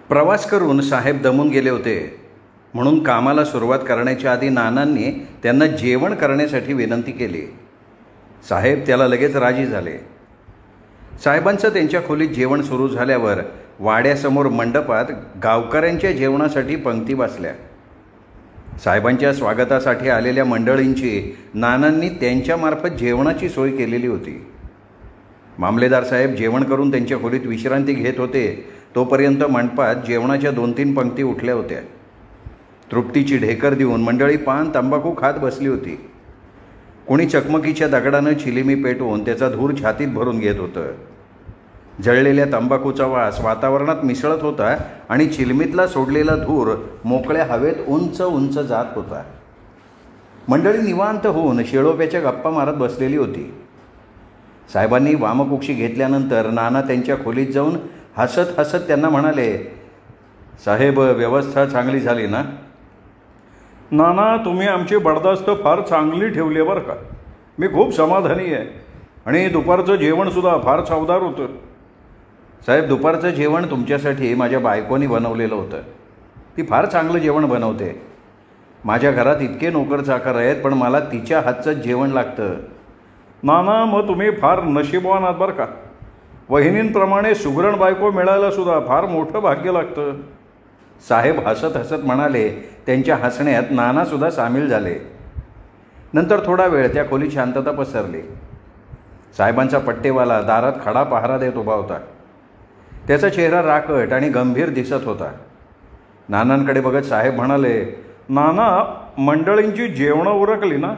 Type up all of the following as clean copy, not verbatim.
प्रवास करून साहेब दमून गेले होते, म्हणून कामाला सुरुवात करण्याच्या आधी नानांनी त्यांना जेवण करण्यासाठी विनंती केली. साहेब त्याला लगेच राजी झाले. साहेबांचं त्यांच्या खोलीत जेवण सुरू झाल्यावर वाड्यासमोर मंडपात गावकऱ्यांच्या जेवणासाठी पंक्ती बसल्या. साहेबांच्या स्वागतासाठी आलेल्या मंडळींची नानांनी त्यांच्यामार्फत जेवणाची सोय केलेली होती. मामलेदार साहेब जेवण करून त्यांच्या खोलीत विश्रांती घेत होते, तोपर्यंत मंडपात जेवणाच्या 2-3 पंक्ती उठल्या होत्या. तृप्तीची ढेकर देऊन मंडळी पान तंबाखू खात बसली होती. कोणी चकमकीच्या दगडानं चिलिमी पेटवून त्याचा धूर छातीत भरून घेत होतं. जळलेल्या तंबाखूचा वास वातावरणात मिसळत होता आणि चिलमीतला सोडलेला धूर मोकळ्या हवेत उंच उंच जात होता. मंडळी निवांत होऊन शेळोप्याच्या गप्पा मारत बसलेली होती. साहेबांनी वामकुक्षी घेतल्यानंतर नाना त्यांच्या खोलीत जाऊन हसत हसत त्यांना म्हणाले, साहेब, व्यवस्था चांगली झाली ना? नाना, तुम्ही आमची बडदास्त फार चांगली ठेवली आहे बरं का. मी खूप समाधानी आहे. आणि दुपारचं जेवणसुद्धा फार चवदार होतं. साहेब, दुपारचं जेवण तुमच्यासाठी माझ्या बायकोनी बनवलेलं होतं. ती फार चांगलं जेवण बनवते. माझ्या घरात इतके नोकर चाकर आहेत, पण मला तिच्या हातचं जेवण लागतं. नाना, मग तुम्ही फार नशीबवान आहात बरं का. वहिनींप्रमाणे सुगरण बायको मिळायलासुद्धा फार मोठं भाग्य लागतं. साहेब हसत हसत म्हणाले. त्यांच्या हसण्यात नानासुद्धा सामील झाले. नंतर थोडा वेळ त्या खोलीत शांतता पसरली. साहेबांचा पट्टेवाला दारात खडा पहारा देत उभा होता. त्याचा चेहरा राकट आणि गंभीर दिसत होता. नानांकडे बघत साहेब म्हणाले, नाना, मंडळींची जेवणं उरकली ना?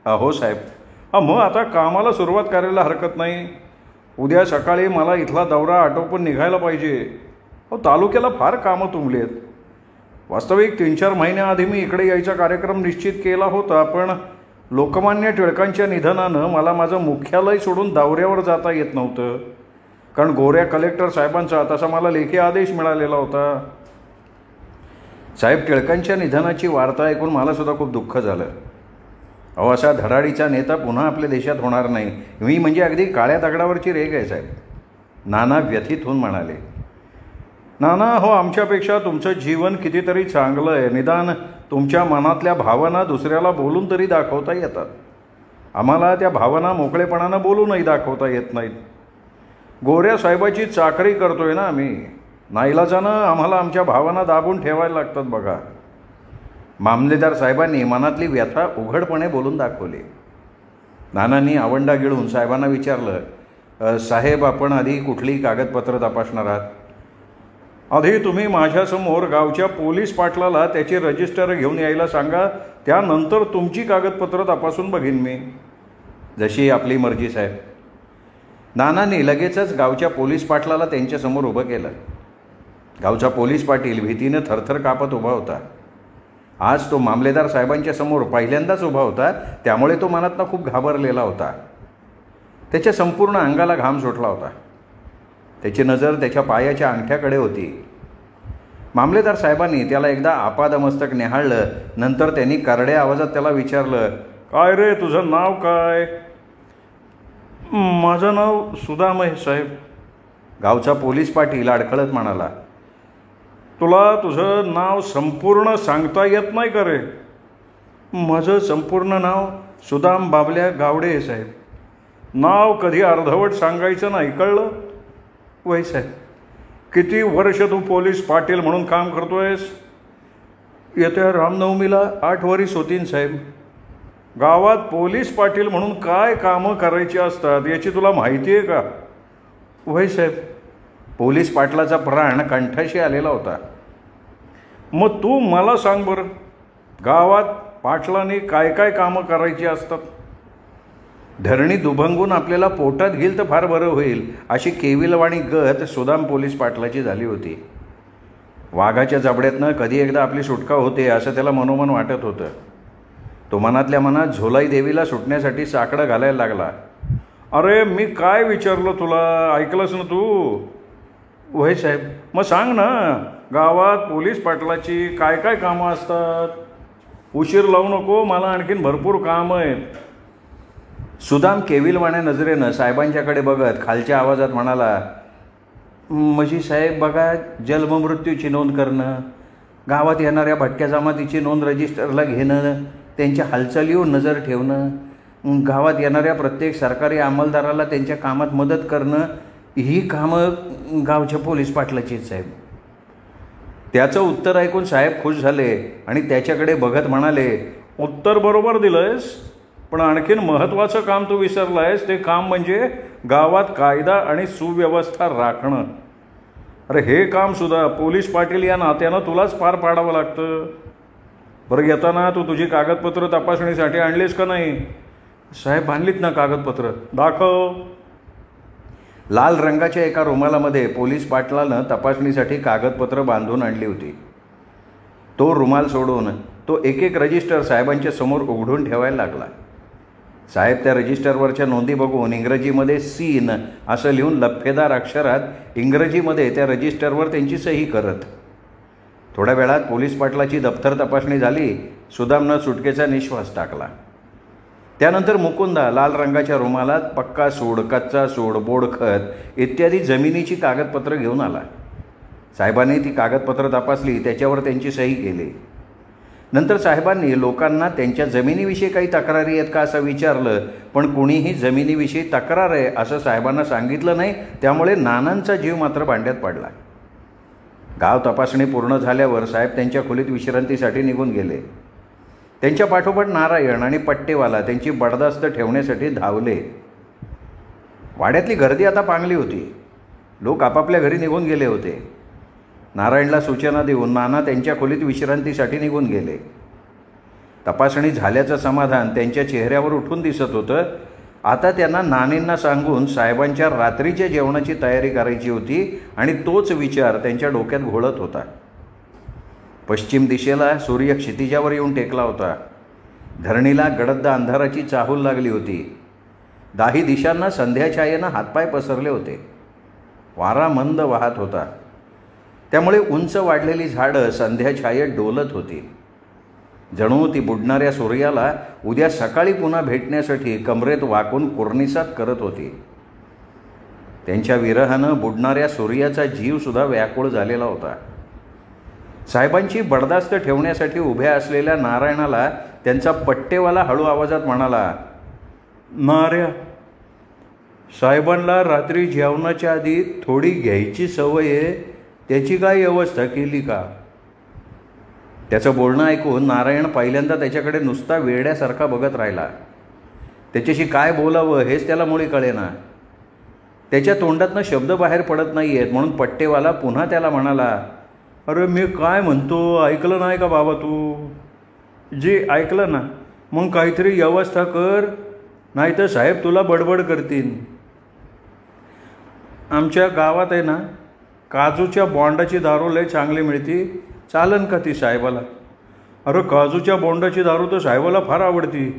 हो साहेब. मग आता कामाला सुरुवात करायला हरकत नाही. उद्या सकाळी मला इथला दौरा आटोपून निघायला पाहिजे. तालुक्याला फार कामं तुंबली आहेत. वास्तविक 3-4 महिन्याआधी मी इकडे यायचा कार्यक्रम निश्चित केला होता, पण लोकमान्य टिळकांच्या निधनानं मला माझं मुख्यालय सोडून दौऱ्यावर जाता येत नव्हतं. कारण गोऱ्या कलेक्टर साहेबांचा तसा मला लेखी आदेश मिळालेला होता. साहेब, टिळकांच्या निधनाची वार्ता ऐकून मलासुद्धा खूप दुःख झालं. असा धडाडीचा नेता पुन्हा आपल्या देशात होणार नाही. मी म्हणजे अगदी काळ्या दगडावरची रेघ आहे साहेब. नाना व्यथित होऊन म्हणाले. नाना, आमच्यापेक्षा तुमचं जीवन कितीतरी चांगलं आहे. निदान तुमच्या मनातल्या भावना दुसऱ्याला बोलून तरी दाखवता येतात. आम्हाला त्या भावना मोकळेपणानं बोलूनही दाखवता येत नाहीत. गोऱ्या साहेबाची चाकरी करतोय ना आम्ही. नाईलाजानं आम्हाला आमच्या भावना दाबून ठेवायला लागतात बघा. मामलेदार साहेबांनी मनातली व्यथा उघडपणे बोलून दाखवली. नानांनी आवंडा गिळून साहेबांना विचारलं, साहेब, आपण आधी कुठली कागदपत्र तपासणार आहात? आधी तुम्ही माझ्यासमोर गावच्या पोलीस पाटलाला त्याची रजिस्टर घेऊन यायला सांगा. त्यानंतर तुमची कागदपत्र तपासून बघीन मी. जशी आपली मर्जी साहेब. नानांनी लगेचच गावच्या पोलीस पाटलाला त्यांच्यासमोर उभं केलं. गावचा पोलीस पाटील भीतीनं थरथर कापत उभा होता. आज तो मामलेदार साहेबांच्या समोर पहिल्यांदाच उभा होता, त्यामुळे तो मनातनं खूप घाबरलेला होता. त्याच्या संपूर्ण अंगाला घाम सुटला होता. त्याची नजर त्याच्या पायाच्या अंगठ्याकडे होती. मामलेदार साहेबांनी त्याला एकदा आपादमस्तक निहाळलं. नंतर त्यांनी करड्या आवाजात त्याला विचारलं, काय रे, तुझं नाव काय? माझं नाव सुदाम आहे साहेब. गावचा पोलीस पाटील अडखळत म्हणाला. तुला तुझं नाव संपूर्ण सांगता येत नाही का रे? माझं संपूर्ण नाव सुदाम बाबल्या गावडे आहे साहेब. नाव कधी अर्धवट सांगायचं नाही, कळलं? वय साहेब. किती वर्ष तू पोलीस पाटील म्हणून काम करतोयस? येत्या रामनवमीला 8 वर्ष होतीन साहेब. गावात पोलीस पाटील म्हणून काय कामं करायची असतात याची तुला माहिती आहे का? वय साहेब. पोलीस पाटलाचा प्राण कंठाशी आलेला होता. मग तू मला सांग बरं, गावात पाटलांनी काय काय कामं करायची असतात? धरणी दुभंगून आपल्याला पोटात घेईल तर फार बरं होईल, अशी केविलवाणी गत सुदाम पोलीस पाटलाची झाली होती. वाघाच्या जबड्यातनं कधी एकदा आपली सुटका होते असं त्याला मनोमन वाटत होतं. तो मनातल्या मनात झोलाई देवीला सुटण्यासाठी साकडं घालायला लागला. अरे, मी काय विचारलं तुला, ऐकलंस ना तू? वय साहेब. मग सांग ना, गावात पोलीस पाटलाची काय काय कामं असतात? उशीर लावू नको, मला आणखीन भरपूर कामं आहेत. सुदाम केविलवाण्या नजरेनं साहेबांच्याकडे बघत खालच्या आवाजात म्हणाला, म्हणजे साहेब बघा, जन्ममृत्यूची नोंद करणं, गावात येणाऱ्या भटक्या जमातीची नोंद रजिस्टरला घेणं, त्यांच्या हालचालीवर नजर ठेवणं, गावात येणाऱ्या प्रत्येक सरकारी अंमलदाराला त्यांच्या कामात मदत करणं, ही कामं गावच्या पोलीस पाटलाची साहेब. त्याचं उत्तर ऐकून साहेब खुश झाले आणि त्याच्याकडे बघत म्हणाले, उत्तर बरोबर दिलंयस, पण आणखीन महत्त्वाचं काम तू विसरलायस. ते काम म्हणजे गावात कायदा आणि सुव्यवस्था राखणं. अरे हे काम सुद्धा पोलीस पाटील या नात्यानं तुलाच पार पाडावं लागतं. बरं, येताना तू तुझी कागदपत्र तपासणीसाठी आणलीस का नाही? साहेब आणलीत ना कागदपत्र. दाखव. लाल रंगाच्या एका रुमालामध्ये पोलीस पाटलानं तपासणीसाठी कागदपत्र बांधून आणली होती. तो रुमाल सोडून तो एक एक रजिस्टर साहेबांच्या समोर उघडून ठेवायला लागला. साहेब त्या रजिस्टरवरच्या नोंदी बघून इंग्रजीमध्ये सीन असं लिहून लफेदार अक्षरात इंग्रजीमध्ये त्या रजिस्टरवर त्यांची सही करत. थोड्या वेळात पोलीस पाटलाची दप्तर तपासणी झाली. सुदामनं सुटकेचा निश्वास टाकला. त्यानंतर मुकुंदा लाल रंगाच्या रुमालात पक्का सूड, कच्चा सूड, बोडखत इत्यादी जमिनीची कागदपत्र घेऊन आला. साहेबांनी ती कागदपत्र तपासली, त्याच्यावर त्यांची सही केली. नंतर साहेबांनी लोकांना त्यांच्या जमिनीविषयी काही तक्रारी आहेत का असं विचारलं, पण कुणीही जमिनीविषयी तक्रार आहे असं साहेबांना सांगितलं नाही. त्यामुळे नानांचा जीव मात्र भांड्यात पडला. गाव तपासणी पूर्ण झाल्यावर साहेब त्यांच्या खोलीत विश्रांतीसाठी निघून गेले. त्यांच्या पाठोपाठ नारायण आणि पट्टेवाला त्यांची बडदास्त ठेवण्यासाठी धावले. वाड्यातली गर्दी आता पांगली होती. लोक आपापल्या घरी निघून गेले होते. नारायणला सूचना देऊन नाना त्यांच्या खोलीत विश्रांतीसाठी निघून गेले. तपासणी झाल्याचं समाधान त्यांच्या चेहऱ्यावर उठून दिसत होतं. आता त्यांना नानींना सांगून साहेबांच्या रात्रीच्या जेवणाची तयारी करायची होती आणि तोच विचार त्यांच्या डोक्यात घोळत होता. पश्चिम दिशेला सूर्य क्षितिजावर येऊन टेकला होता. धरणीला गडद अंधाराची चाहूल लागली होती. दाही दिशांना संध्याछायेनं हातपाय पसरले होते. वारा मंद वाहत होता. त्यामुळे उंच वाढलेली झाडं संध्याछायेत डोलत होती. जणू ती बुडणाऱ्या सूर्याला उद्या सकाळी पुन्हा भेटण्यासाठी कमरेत वाकून कुर्निसात करत होती. त्यांच्या विरहानं बुडणाऱ्या सूर्याचा जीवसुद्धा व्याकुळ झालेला होता. साहेबांची बडदास्त ठेवण्यासाठी उभ्या असलेल्या नारायणाला त्यांचा पट्टेवाला हळू आवाजात म्हणाला, नाऱ्या, साहेबांना रात्री जेवणाच्या आधी थोडी घ्यायची सवय आहे, त्याची काय व्यवस्था केली का? त्याचं बोलणं ऐकून नारायण पहिल्यांदा त्याच्याकडे नुसता वेड्यासारखा बघत राहिला. त्याच्याशी काय बोलावं हेच त्याला मुळी कळेना. त्याच्या तोंडातनं शब्द बाहेर पडत नाही आहेत. म्हणून पट्टेवाला पुन्हा त्याला म्हणाला, अरे मी काय म्हणतो ऐकलं नाही का बाबा तू? जे ऐकलं ना, मग काहीतरी व्यवस्था कर, नाही तर साहेब तुला बडबड करतील. आमच्या गावात आहे ना, काजूच्या बॉन्डाची दारू लय चांगली मिळती, चालन का ती साहेबाला? अरे काजूच्या बॉन्डाची दारू तर साहेबाला फार आवडती,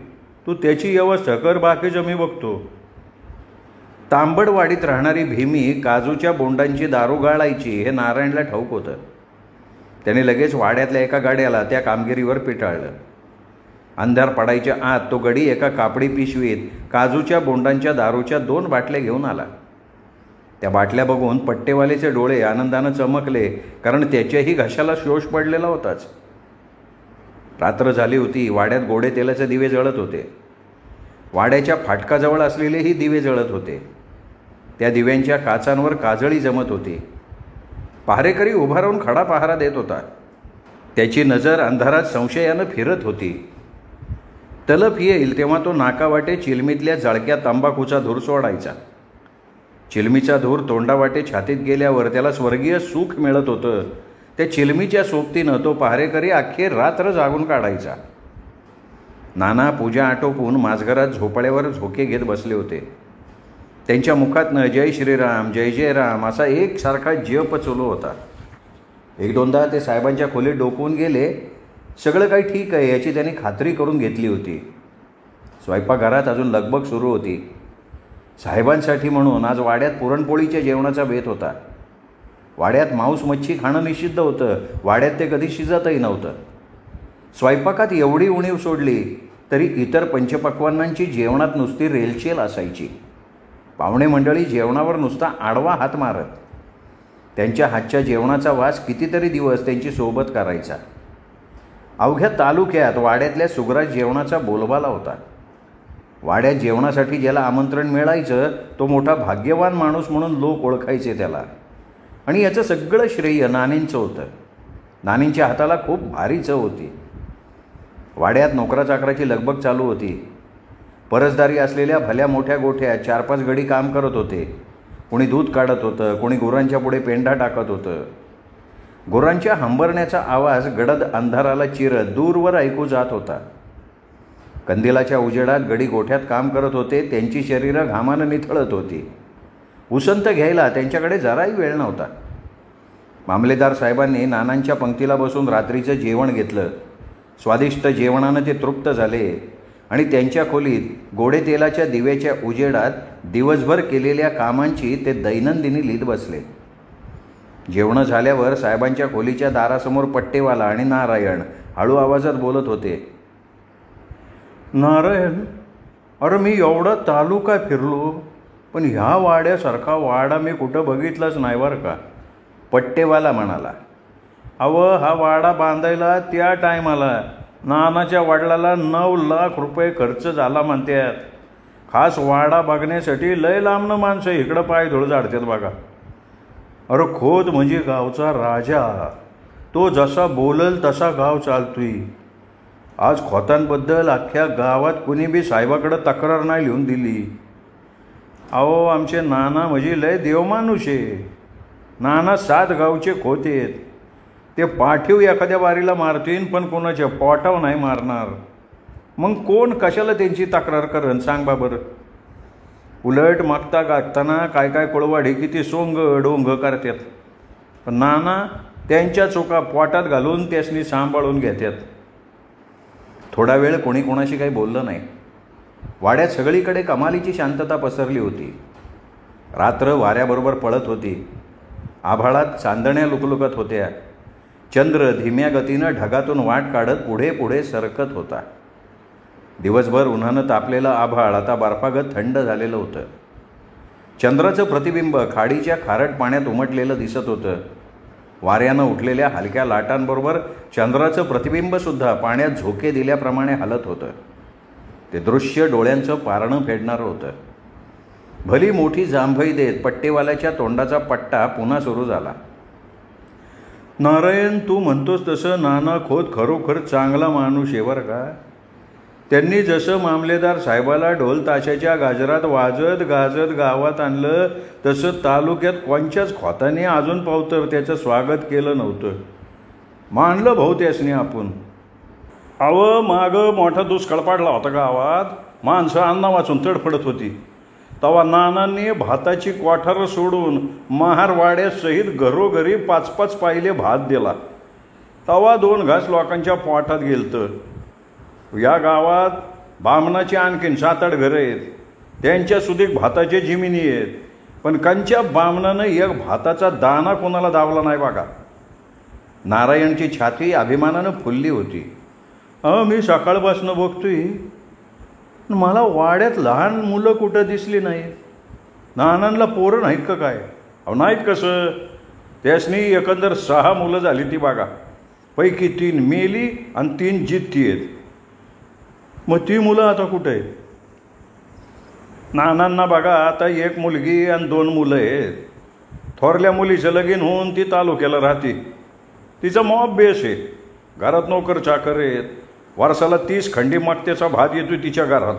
तू त्याची व्यवस्था कर, बाकीचं मी बघतो. तांबडवाडीत राहणारी भीमी काजूच्या बोंडांची दारू गाळायची हे नारायणला ठाऊक होतं. त्याने लगेच वाड्यातल्या एका गाड्याला त्या कामगिरीवर पिटाळलं. अंधार पडायच्या आत तो गडी एका कापडी पिशवीत काजूच्या बोंडांच्या दारूच्या 2 बाटल्या घेऊन आला. त्या बाटल्या बघून पट्टेवालेचे डोळे आनंदानं चमकले, कारण त्याच्याही घशाला शोष पडलेला होताच. रात्र झाली होती. वाड्यात गोडे तेलाचे दिवे जळत होते. वाड्याच्या फाटकाजवळ असलेलेही दिवे जळत होते. त्या दिव्यांच्या काचांवर काजळी जमत होती. पहारेकरी उभा राहून खडा पहारा देत होता. त्याची नजर अंधारात संशयानं फिरत होती. तलप येईल तेव्हा तो नाकावाटे चिलमीतल्या जळक्या तंबाखूचा धूर सोडायचा. चिलमीचा धूर तोंडावाटे छातीत गेल्यावर त्याला स्वर्गीय सुख मिळत होतं. त्या चिलमीच्या सोबतीनं तो पहारेकरी अख्खी रात्र जागून काढायचा. नाना पूजा आटोपून माझघरात झोपाळ्यावर झोके घेत बसले होते. त्यांच्या मुखातनं जय श्रीराम, जय जय राम असा एकसारखा जप चालू होता. 1-2दा ते साहेबांच्या खोलीत डोकवून गेले. सगळं काही ठीक आहे याची त्यांनी खात्री करून घेतली होती. स्वयंपाकघरात अजून लगबग सुरू होती. साहेबांसाठी म्हणून आज वाड्यात पुरणपोळीच्या जेवणाचा बेत होता. वाड्यात मांस मच्छी खाणं निषिद्ध होतं. वाड्यात ते कधी शिजतही नव्हतं. स्वयंपाकात एवढी उणीव सोडली तरी इतर पंचपक्वान्नांची जेवणात नुसती रेलचेल असायची. पाहुणे मंडळी जेवणावर नुसता आडवा हात मारत. त्यांच्या हातच्या जेवणाचा वास कितीतरी दिवस त्यांची सोबत करायचा. अवघ्या तालुक्यात वाड्यातल्या सुग्रास जेवणाचा बोलबाला होता. वाड्यात जेवणासाठी ज्याला आमंत्रण मिळायचं तो मोठा भाग्यवान माणूस म्हणून लोक ओळखायचे त्याला. आणि याचं सगळं श्रेय नानींचं होतं. नानींच्या हाताला खूप भारी चव होती. वाड्यात नोकराचाकराची लगबग चालू होती. परसदारी असलेल्या भल्या मोठ्या गोठ्यात 4-5 गडी काम करत होते. कोणी दूध काढत होतं, कोणी गुरांच्या पुढे पेंढा टाकत होतं. गुरांच्या हंबरण्याचा आवाज गडद अंधाराला चिरत दूरवर ऐकू जात होता. कंदिलाच्या उजेडात गडी गोठ्यात काम करत होते. त्यांची शरीरं घामानं निथळत होती. उसंत घ्यायला त्यांच्याकडे जराही वेळ नव्हता. मामलेदार साहेबांनी नानांच्या पंक्तीला बसून रात्रीचं जेवण घेतलं. स्वादिष्ट जेवणानं ते तृप्त झाले आणि त्यांच्या खोलीत गोडे तेलाच्या दिव्याच्या उजेडात दिवसभर केलेल्या कामांची ते दैनंदिनी लिहित बसले. जेवणं झाल्यावर साहेबांच्या खोलीच्या दारासमोर पट्टेवाला आणि नारायण हळू आवाजात बोलत होते. नारायण, अरे मी एवढा तालुका फिरलो, पण ह्या वाड्यासारखा वाडा मी कुठं बघितलाच नाही बरं का. पट्टेवाला म्हणाला. हा वाडा बांधायला त्या टायमाला नानाच्या वडिलाला 9 लाख रुपये खर्च झाला म्हणतात. खास वाडा बघण्यासाठी लय लांबनं माणसं इकडं पाय धुळ झाडतात बघा. अरे खोत म्हणजे गावचा राजा. तो जसा बोलल तसा गाव चालतोय. आज खोतांबद्दल अख्ख्या गावात कुणी बी साहेबाकडं तक्रार नाही लिहून दिली. आमचे नाना म्हणजे लय देवमानुष आहे. नाना 7 गावचे खोत आहेत. ते पाठीव एखाद्या वारीला मारतील, पण कोणाच्या पोटाव नाही मारणार. मग कोण कशाला त्यांची तक्रार करण सांग बा बरं. उलट मागता गाठताना काय काय कुळवाडी किती सोंग डोंग करतात. पण नाना त्यांच्या चुका पोटात घालून त्यासनी सांभाळून घेतात. थोडा वेळ कोणी कोणाशी काही बोललं नाही. वाड्यात सगळीकडे कमालीची शांतता पसरली होती. रात्र वाऱ्याबरोबर पळत होती. आभाळात चांदण्या लुकलुकत होत्या. चंद्र धीम्या गतीनं ढगातून वाट काढत पुढे पुढे सरकत होता. दिवसभर उन्हानं तापलेलं आभाळ आता बर्फागत थंड झालेलं होतं. चंद्राचं प्रतिबिंब खाडीच्या खारट पाण्यात उमटलेलं दिसत होतं. वाऱ्यानं उठलेल्या हलक्या लाटांबरोबर चंद्राचं प्रतिबिंबसुद्धा पाण्यात झोके दिल्याप्रमाणे हलत होतं. ते दृश्य डोळ्यांचं पारणं फेडणारं होतं. भली मोठी जांभई देत पट्टेवाल्याच्या तोंडाचा पट्टा पुन्हा सुरू झाला. नारायण, तू म्हणतोस तसं नाना खोत खरोखर चांगला माणूस आहे बरं का. त्यांनी जसं मामलेदार साहेबाला ढोल ताशाच्या गाजरात वाजत गाजत गावात आणलं, तसं तालुक्यात कोणच्याच खोताने अजून पावतर त्याचं स्वागत केलं नव्हतं. मानलं भाऊ त्यासनी आपण. मागं मोठा दुष्काळ पडला होता गावात. माणसं अन्ना वाचून तडफडत होती. तेव्हा नानांनी भाताची कोठारं सोडून महारवाड्यासहित घरोघरी 5-5 पायले भात दिला. तेव्हा 2 घास लोकांच्या पोटात गेलतं. या गावात बामणाची आणखीन 7-8 घरं आहेत. त्यांच्या सुधीक भाताचे जिमिनी आहेत. पण कंच्या बामणानं एक भाताचा दाना कोणाला दावला नाही बघा. नारायणची छाती अभिमानानं फुलली होती. मी सकाळपासून बघतोय, मला वाड्यात लहान मुलं कुठं दिसली नाही. नानांना पोरं नाहीत का काय? नाहीत कसं. त्यासनी एकंदर 6 मुलं झाली ती बघा. पैकी 3 मेली आणि 3 जित्ती आहेत. मग ती मुलं आता कुठं आहेत? नानांना बघा आता 1 मुलगी आणि 2 मुलं आहेत. थोरल्या मुलीचं लगीन होऊन ती तालुक्याला राहते. तिचा मॉब बेस आहे. घरात नोकर चाकर आहेत. वर्षाला 30 खंडी मक्त्याचा भात येतोय तिच्या घरात.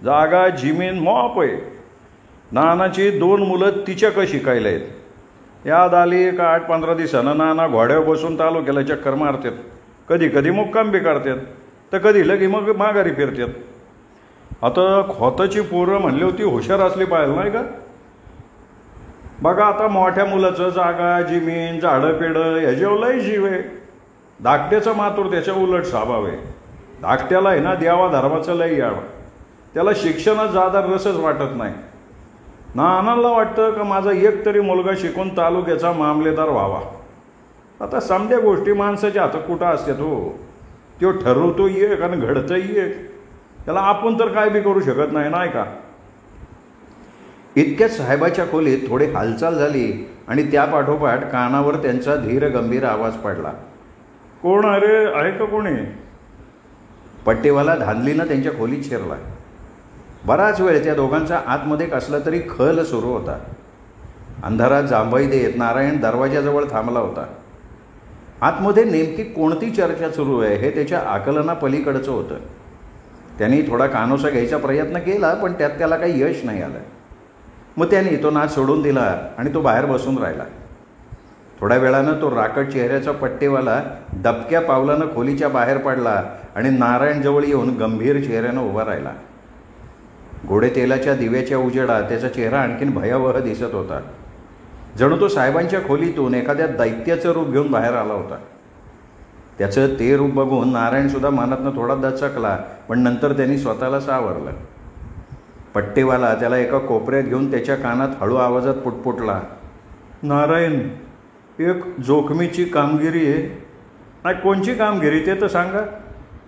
जागा जिमीन मॉप आहे. नानाची 2 मुलं तिच्याकडे शिकायला आहेत. याद आली का 8-15 दिवसानं नाना घोड्यावर बसून तालुक्याला चक्कर मारतात. कधी कधी मुक्काम बी करतात, तर कधी लगी मग माघारी फिरतात. आता खोताची पोरं म्हणली होती हुशार असली पाहिजे नाही का. बघा आता मोठ्या मुलाचं जागा जिमीन झाडं पेडं ह्याच्यावर लय जीव आहे. धाकट्याचा मातूर त्याच्या उलट स्वभाव आहे. धाकट्याला आहे ना देवा धर्माचं लय यावं. त्याला शिक्षणात जादा रसच वाटत नाही. नानाला वाटतं का माझा एक तरी मुलगा शिकून तालुक्याचा मामलेदार व्हावा. आता समध्या गोष्टी माणसाच्या हातात कुठं असतात हो. तो ठरवतो एक आणि घडतंही एक. त्याला आपण तर काय बी करू शकत नाही, नाही का. इतक्याच साहेबाच्या खोलीत थोडी हालचाल झाली आणि त्यापाठोपाठ कानावर त्यांचा धीर गंभीर आवाज पडला. कोण अरे, आहे का कोणी? पट्टेवाला धांदलीनं त्यांच्या खोलीत शिरला. बराच वेळ त्या दोघांचा आतमध्ये कसला तरी खल सुरू होता. अंधारात जांभई देत नारायण दरवाजाजवळ थांबला होता. आतमध्ये नेमकी कोणती चर्चा सुरू आहे हे त्याच्या आकलनापलीकडचं होतं. त्यांनी थोडा कानोसा घ्यायचा प्रयत्न केला, पण त्यात त्याला काही यश नाही आलं. मग त्यांनी तो नाच सोडून दिला आणि तो बाहेर बसून राहिला. थोड्या वेळानं तो राकट चेहऱ्याचा पट्टेवाला दबक्या पावलानं खोलीच्या बाहेर पडला आणि नारायणजवळ येऊन गंभीर चेहऱ्यानं उभा राहिला. गोडे तेलाच्या दिव्याच्या उजेडात त्याचा चेहरा आणखीन भयावह दिसत होता. जणू तो साहेबांच्या खोलीतून एखाद्या दैत्याचं रूप घेऊन बाहेर आला होता. त्याचं ते रूप बघून नारायणसुद्धा मनातनं थोडा दचकला, पण नंतर त्यांनी स्वतःला सावरलं. पट्टेवाला त्याला एका कोपऱ्यात घेऊन त्याच्या कानात हळू आवाजात पुटपुटला. नारायण, एक जोखमीची कामगिरी आहे. नाही, कोणची कामगिरी ते तर सांगा.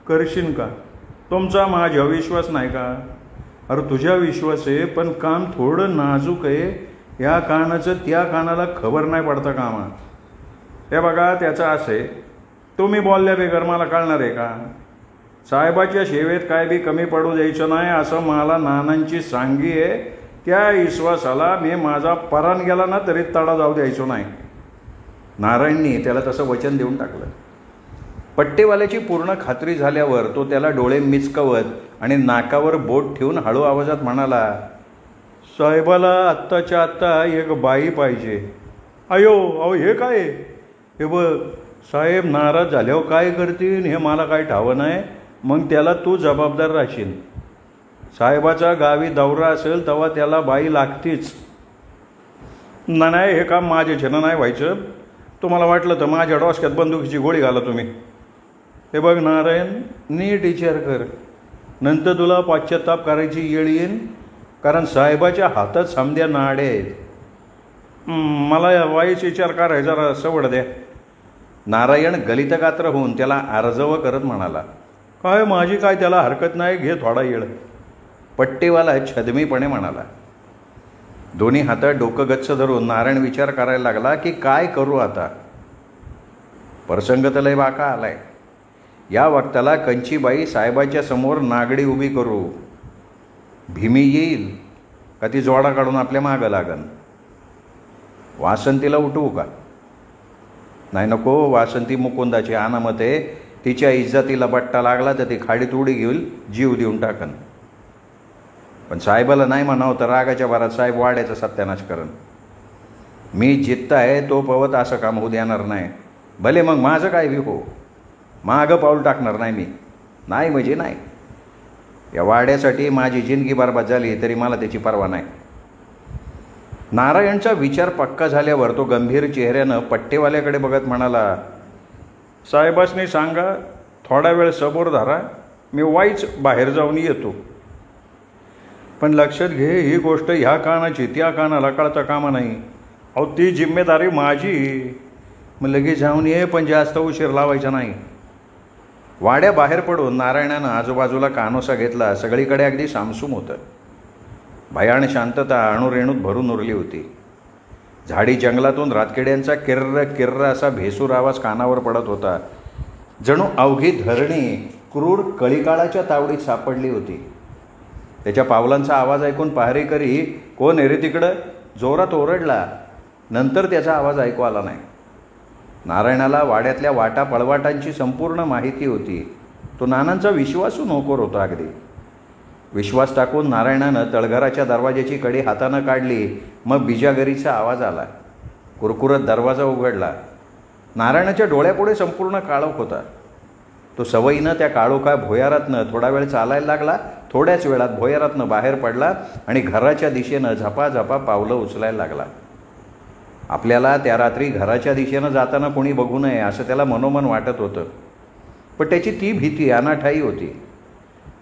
करशील का? तुमचा माझ्या विश्वास नाही का? अरे तुझ्या विश्वास आहे, पण काम थोडं नाजूक आहे. या कानाचं त्या कानाला खबर नाही पडता कामा. हे बघा, त्याचं असं आहे, तुम्ही बोलल्या बेगर मला कळणार आहे का? साहेबाच्या सेवेत काय बी कमी पडू द्यायचं नाही असं मला नानांची सांगी आहे. त्या विश्वासाला मी माझा परान गेला ना तरी तडा जाऊ द्यायचो नाही. नारायणनी त्याला तसं वचन देऊन टाकलं. पट्टेवाल्याची पूर्ण खात्री झाल्यावर तो त्याला डोळे मिचकवत आणि नाकावर बोट ठेवून हळू आवाजात म्हणाला. साहेबाला आत्ताच्या आत्ता एक बाई पाहिजे. अहो हे काय? हे बघ, साहेब नाराज झाल्यावर काय करतील हे मला काय ठावं नाही. मग त्याला तू जबाबदार राहशील. साहेबाचा गावी दौरा असेल तेव्हा त्याला बाई लागतीच. नाही, हे काम माझ्याच्यानं नाही व्हायचं. तुम्हाला वाटलं तर माझ्या डोसक्यात बंदुकीची गोळी घाला तुम्ही. हे बघ नारायण, नीट विचार कर. नंतर तुला पाश्चात्ताप करायची येळ येईल, कारण साहेबाच्या हातात समध्या नाडे आहेत. मला वाईच विचार करायचा जरा सवड द्या. नारायण गलितगात्र होऊन त्याला आर्जव करत म्हणाला. काय माझी काय त्याला हरकत नाही, घे थोडा येळ. पट्टेवाला छदमीपणे म्हणाला. दोन्ही हातात डोकं गच्च धरून नारायण विचार करायला लागला की काय करू आता. प्रसंग तर लय बाका आलाय. या वक्ताला कंचीबाई साहेबाच्या समोर नागडी उभी करू. भीमी येईल का ती जोडा काढून आपल्या मागं लागन? वासंतीला उठवू का? नाही, नको. वासंती मुकुंदाची अनामते. तिच्या इज्जतीला बट्टा लागला तर ती खाडीत उडी घेऊन जीव देऊन टाकन. पण साहेबाला नाही म्हणावं तर रागाच्या भरात साहेब वाड्याचा सत्यानाश करन. मी जित्त आहे तो पवत असं काम होऊ देणार नाही. भले मग माझं काय बी हो, मागं पाऊल टाकणार नाही मी. नाही म्हणजे नाही. या वाड्यासाठी माझी जिंदगी बरबाद झाली तरी मला त्याची पर्वा नाही. नारायणचा विचार पक्का झाल्यावर तो गंभीर चेहऱ्यानं पट्टेवाल्याकडे बघत म्हणाला. साहेबासनी सांगा थोडा वेळ सबूर धरा, मी वाईच बाहेर जाऊन येतो. पण लक्षात घे, ही गोष्ट ह्या कानाची त्या कानाला कळता कामा नाही. अहो ती जिम्मेदारी माझी. मग लगेच जाऊन ये, पण जास्त उशीर लावायचा नाही. वाड्या बाहेर पडून नारायणानं आजूबाजूला कानोसा घेतला. सगळीकडे अगदी सामसूम होतं. भयान शांतता अणुरेणूत भरून उरली होती. झाडी जंगलातून रातकिड्यांचा किर्र किर्र असा भेसूर आवाज कानावर पडत होता. जणू अवघी धरणी क्रूर कळीकाळाच्या तावडीत सापडली होती. त्याच्या पावलांचा आवाज ऐकून पहारेकरी कोण आहे रे तिकडं जोरात ओरडला. नंतर त्याचा आवाज ऐकू आला नाही. नारायणाला वाड्यातल्या वाटा पळवाटांची संपूर्ण माहिती होती. तो नानांचा विश्वासू नोकर होता अगदी. विश्वास टाकून नारायणानं तळघराच्या दरवाजाची कडी हातानं काढली. मग बिजागरीचा आवाज आला. कुरकुरत दरवाजा उघडला. नारायणाच्या डोळ्यापुढे संपूर्ण काळोख होता. तो सवयीनं त्या काळोखा भोयारातनं थोडा वेळ चालायला लागला. थोड्याच वेळात भोयारातनं बाहेर पडला आणि घराच्या दिशेनं झपाझपा पावलं उचलायला लागला. आपल्याला त्या रात्री घराच्या दिशेनं जाताना कोणी बघू नये असं त्याला मनोमन वाटत होतं. पण त्याची ती भीती अनाठायी होती.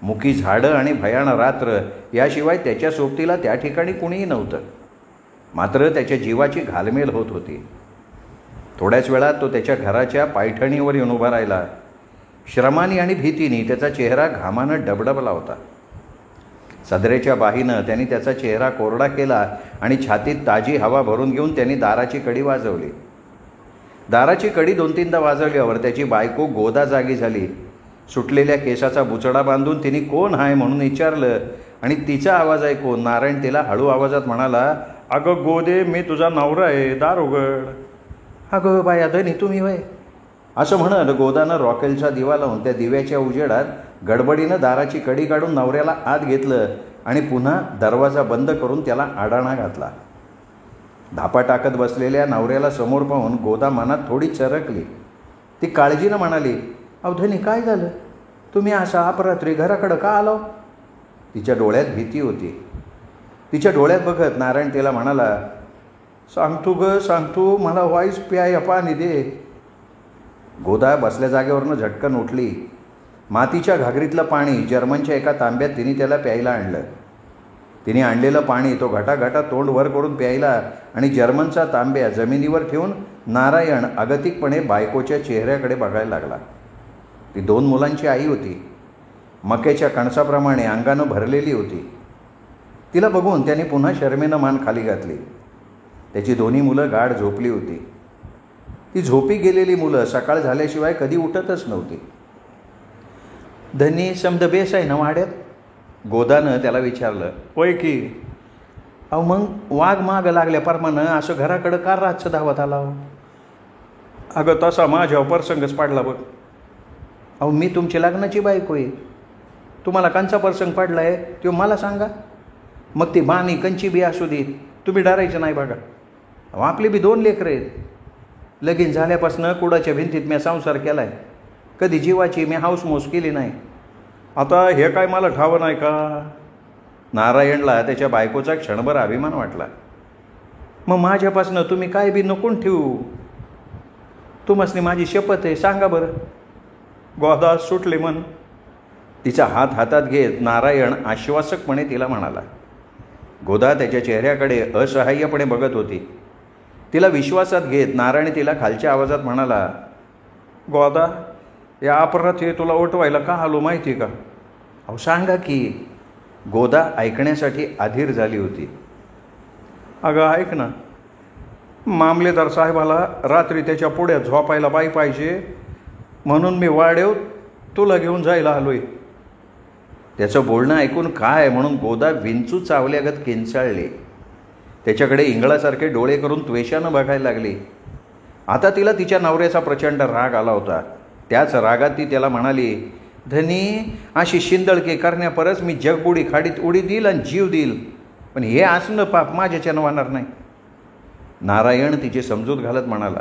मुकी झाडं आणि भयान रात्र याशिवाय त्याच्या सोबतीला त्या ठिकाणी कुणीही नव्हतं. मात्र त्याच्या जीवाची घालमेल होत होती. थोड्याच वेळात तो त्याच्या घराच्या पायठणीवर येऊन उभा राहिला. श्रमानी आणि भीतीने त्याचा चेहरा घामानं डबडबला होता. सदरेच्या बाहीनं त्यांनी त्याचा चेहरा कोरडा केला आणि छातीत ताजी हवा भरून घेऊन त्यांनी दाराची कडी वाजवली. दाराची कडी 2-3दा वाजवल्यावर त्याची बायको गोदा जागी झाली. सुटलेल्या केसाचा बुचडा बांधून तिने कोण आहे म्हणून विचारलं आणि तिचा आवाज ऐकून नारायण तिला हळू आवाजात म्हणाला, अगं गोदे, मी तुझा नवरा आहे, दार उघड. अगं बाया धनी तुम्ही वय, असं म्हणत गोदानं रॉकेलचा दिवा लावून त्या दिव्याच्या उजेडात गडबडीनं दाराची कडी काढून नवऱ्याला आत घेतलं आणि पुन्हा दरवाजा बंद करून त्याला आडाणा घातला. धापा टाकत बसलेल्या नवऱ्याला समोर पाहून गोदा मनात थोडी चरकली. ती काळजीनं म्हणाली, अहो धनी काय झालं, तुम्ही असा अपरात्री घराकडं का आलो? तिच्या डोळ्यात भीती होती. तिच्या डोळ्यात बघत नारायण तिला म्हणाला, सांगतो मला वाईस प्याय पाणी दे. गोदा बसल्या जागेवरनं झटकन उठली. मातीच्या घागरीतलं पाणी जर्मनच्या एका तांब्यात तिने त्याला प्यायला आणलं. तिने आणलेलं पाणी तो घटाघटा तोंड वर करून प्यायला आणि जर्मनचा तांब्या जमिनीवर ठेवून नारायण अगतिकपणे बायकोच्या चेहऱ्याकडे बघायला लागला. ती 2 मुलांची आई होती. मक्याच्या कणसाप्रमाणे अंगानं भरलेली होती. तिला बघून त्याने पुन्हा शर्मेनं मान खाली घातली. त्याची 2 मुलं गाढ झोपली होती. ती झोपी गेलेली मुलं सकाळ झाल्याशिवाय कधी उठतच नव्हती. धनी समद बेस आहे ना वाड्यात? गोदानं त्याला विचारलं. होय की. अहो मग वाघ मागं लागल्याप्रमाणे असं घराकडं का रातचं धावत आला? अगं तसा माझ्यावर प्रसंगच पाडला बघ. अहो मी तुमची लग्नाची बायको आहे. तुम्हाला कंचा प्रसंग पडला आहे तो मला सांगा. मग ती बाणी कंची बी असू दे, तुम्ही डरायचं नाही बघा. अहो आपली बी 2 लेकरं आहेत. लगीन झाल्यापासनं कुडाच्या भिंतीत मी संसार केला आहे. कधी जीवाची मी हाऊसमौस केली नाही. आता हे काय मला ठावं नाही का? नारायणला त्याच्या बायकोचा क्षणभर अभिमान वाटला. मग माझ्यापासनं तुम्ही काय बी नकोन ठेवू. तुम्हासनी माझी शपथ आहे, सांगा बरं. गोदा सुटले मन. तिचा हात हातात घेत नारायण आश्वासकपणे तिला म्हणाला. गोदा त्याच्या चेहऱ्याकडे असहाय्यपणे बघत होती. तिला विश्वासात घेत नारायण तिला खालच्या आवाजात म्हणाला, गोदा, या अपराधी तुला उठवायला का आलो माहिती का? अहो सांगा की. गोदा ऐकण्यासाठी अधीर झाली होती. अगं ऐक ना, मामलेदार साहेबाला रात्री त्याच्या पुढ्यात झोपायला बाई पाहिजे म्हणून मी वाड्याव तुला घेऊन जायला आलोय. त्याचं बोलणं ऐकून काय म्हणून गोदा विंचू चावल्यागत किंचाळली. त्याच्याकडे इंगळासारखे डोळे करून त्वेषानं बघायला लागली. आता तिला तिच्या नवऱ्याचा प्रचंड राग आला होता. त्याच रागात ती त्याला म्हणाली, धनी अशी शिंदळके करण्यापरच मी जगबुडी खाडीत उडी देईल आणि जीव देईल, पण हे असणं पाप माझ्याच्यानं वाहणार नाही. नारायण तिची समजूत घालत म्हणाला,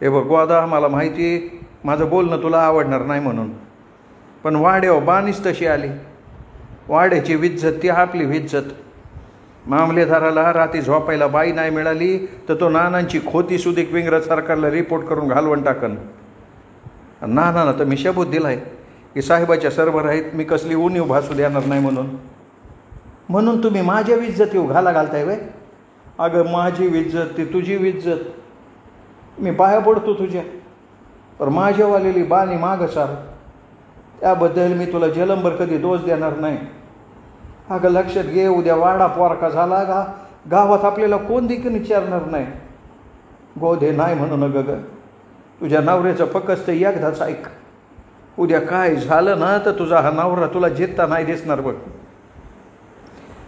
हे बघ गोदा, मला माहिती माझं बोलणं तुला आवडणार नाही म्हणून, पण वाड्यावर बाणीच तशी आली. वाड्याची विज्जत ती आपली विज्जत. मामलेदाराला रात्री झोपायला बाई नाही मिळाली तर तो नानांची खोती सुदीक विंग्रज सरकारला रिपोर्ट करून घालवून टाकन. नानानं तर मी शबूत दिलाय की साहेबाच्या सरबराहीत मी कसली उणीव भासू देणार नाही म्हणून तुम्ही माझ्या विज्जतीवर घाला घालताय वे? अगं माझी विज्जत ती तुझी विज्जत. मी पाया पडतो तुझ्या, पण माझ्यावालेली बाणी मागं सार. त्याबद्दल मी तुला जलंबर कधी दोष देणार नाही. अगं लक्षात घे, उद्या वाडा पोरका झाला का गावात आपल्याला कोण देखील विचारणार नाही. गोधे नाही म्हणून ग तुझ्या नवऱ्याचं फकस्त एकदाच ऐक. उद्या काय झालं ना तर तुझा हा नवरा तुला जितता नाही दिसणार बघ.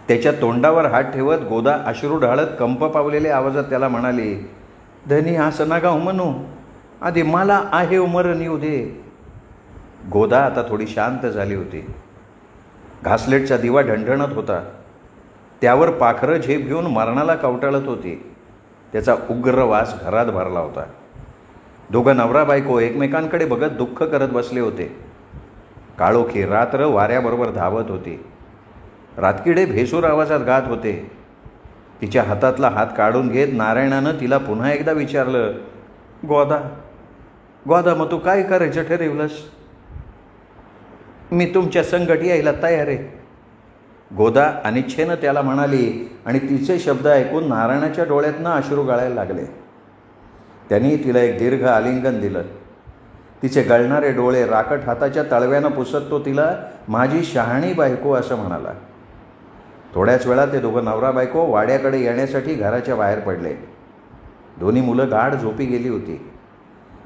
त्याच्या तोंडावर हात ठेवत गोदा अश्रू ढाळत कंप पावलेल्या आवाजात त्याला म्हणाली, धनी असं नका म्हणू, आधी मला आहे मरण येऊ दे. गोदा आता थोडी शांत झाली होती. घासलेटचा दिवा ढणढणत होता. त्यावर पाखरं झेप घेऊन मरणाला कवटाळत होती. त्याचा उग्र वास घरात भरला होता. दोघं नवरा बायको एकमेकांकडे बघत दुःख करत बसले होते. काळोखी रात्र वाऱ्याबरोबर धावत होती. रातकिडे भेसूर आवाजात गात होते. तिच्या हातातला हात काढून घेत नारायणानं तिला पुन्हा एकदा विचारलं, गोदा मग तू काय करायचं ठरवलंस? मी तुमच्या संगट यायला तयार आहे. गोदा अनिच्छेनं त्याला म्हणाली आणि तिचे शब्द ऐकून नारायणाच्या डोळ्यातनं अश्रू गळायला लागले. त्यांनी तिला एक दीर्घ आलिंगन दिलं. तिचे गळणारे डोळे राकट हाताच्या तळव्यानं पुसत तो तिला माझी शहाणी बायको असं म्हणाला. थोड्याच वेळात ते दोघं नवरा बायको वाड्याकडे येण्यासाठी घराच्या बाहेर पडले. दोन्ही मुलं गाढ झोपी गेली होती.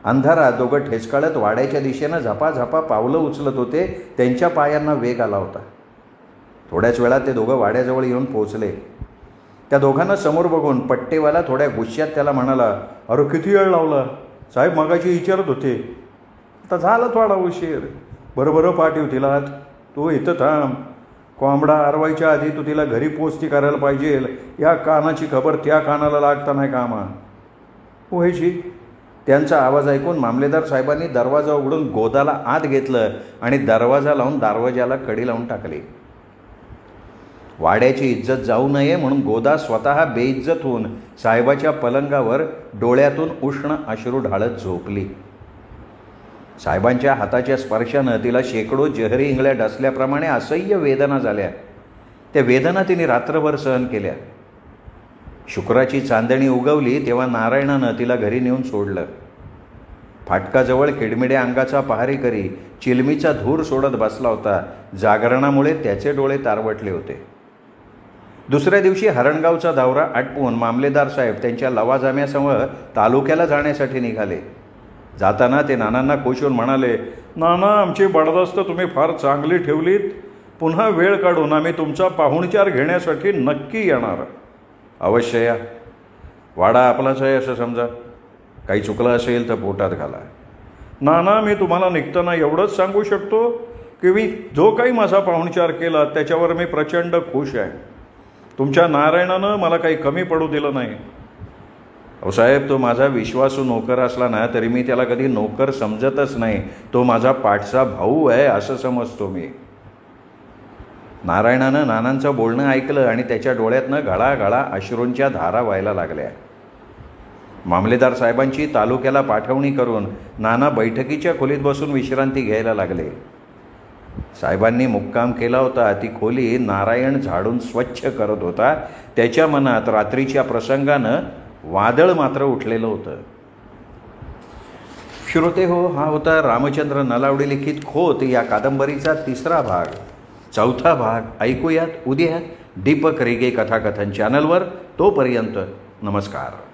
अंधारात दोघं ठेचकाळत वाड्याच्या दिशेनं झपाझपा पावलं उचलत होते. त्यांच्या पायांना वेग आला होता. थोड्याच वेळात ते दोघं वाड्याजवळ येऊन पोहोचले. त्या दोघांना समोर बघून पट्टेवाला थोड्या गुस्स्यात त्याला म्हणाला, अरे किती वेळ लावला? साहेब मगाशी विचारत होते. आता झालं थोडा उशीर. बरं पाठीव तिला. तू इथं थांब. कोंबडा आरवायच्या आधी तू तिला घरी पोचती करायला पाहिजे. या कानाची खबर त्या कानाला लागता नाही कामा. व्हायची. त्यांचा आवाज ऐकून मामलेदार साहेबांनी दरवाजा उघडून गोदाला आत घेतलं आणि दरवाजा लावून दरवाजाला कडी लावून टाकली. वाड्याची इज्जत जाऊ नये म्हणून गोदा स्वतः बेइज्जत होऊन साहेबाच्या पलंगावर डोळ्यातून उष्ण अश्रू ढाळत झोपली. साहेबांच्या हाताच्या स्पर्शानं तिला शेकडो जहरी इंगळ्या डसल्याप्रमाणे असह्य वेदना झाल्या. त्या वेदना तिने रात्रभर सहन केल्या. शुक्राची चांदणी उगवली तेव्हा नारायणानं तिला घरी नेऊन सोडलं. फाटकाजवळ किडमिड्या अंगाचा पहारेकरी चिलमीचा धूर सोडत बसला होता. जागरणामुळे त्याचे डोळे तारवटले होते. दुसऱ्या दिवशी हरणगावचा दौरा आटपून मामलेदार साहेब त्यांच्या लवाजाम्यासमोर तालुक्याला जाण्यासाठी निघाले. जाताना ते नानांना कोशून म्हणाले, नाना, आमची बडदास्त तुम्ही फार चांगली ठेवलीत. पुन्हा वेळ काढून आम्ही तुमचा पाहुणचार घेण्यासाठी नक्की येणार. अवश्य या. वाडा आपलाच आहे असं समजा. काही चुकलं असेल तर पोटात घाला. नाना, मी तुम्हाला निघताना एवढंच सांगू शकतो की मी जो काही माझा पाहुणचार केला त्याच्यावर मी प्रचंड खुश आहे. तुमच्या नारायणानं मला काही कमी पडू दिलं नाही. अहो साहेब, तो माझा विश्वासू नोकर असला ना तरी मी त्याला कधी नोकर समजतच नाही. तो माझा पाठचा भाऊ आहे असं समजतो मी. नारायणानं नानांचं बोलणं ऐकलं आणि त्याच्या डोळ्यातनं घळाघळा अश्रूंच्या धारा व्हायला लागल्या. मामलेदार साहेबांची तालुक्याला पाठवणी करून नाना बैठकीच्या खोलीत बसून विश्रांती घ्यायला लागले. साहेबांनी मुक्काम केला होता ती खोली नारायण झाडून स्वच्छ करत होता. त्याच्या मनात रात्रीच्या प्रसंगानं वादळ मात्र उठलेलं होतं. श्रोते हो, हा होता रामचंद्र नलावडे लिखित खोत या कादंबरीचा तिसरा भाग. चौथा भाग ऐकूयात उद्या दीपक रेगे कथाकथन चॅनलवर. तोपर्यंत नमस्कार.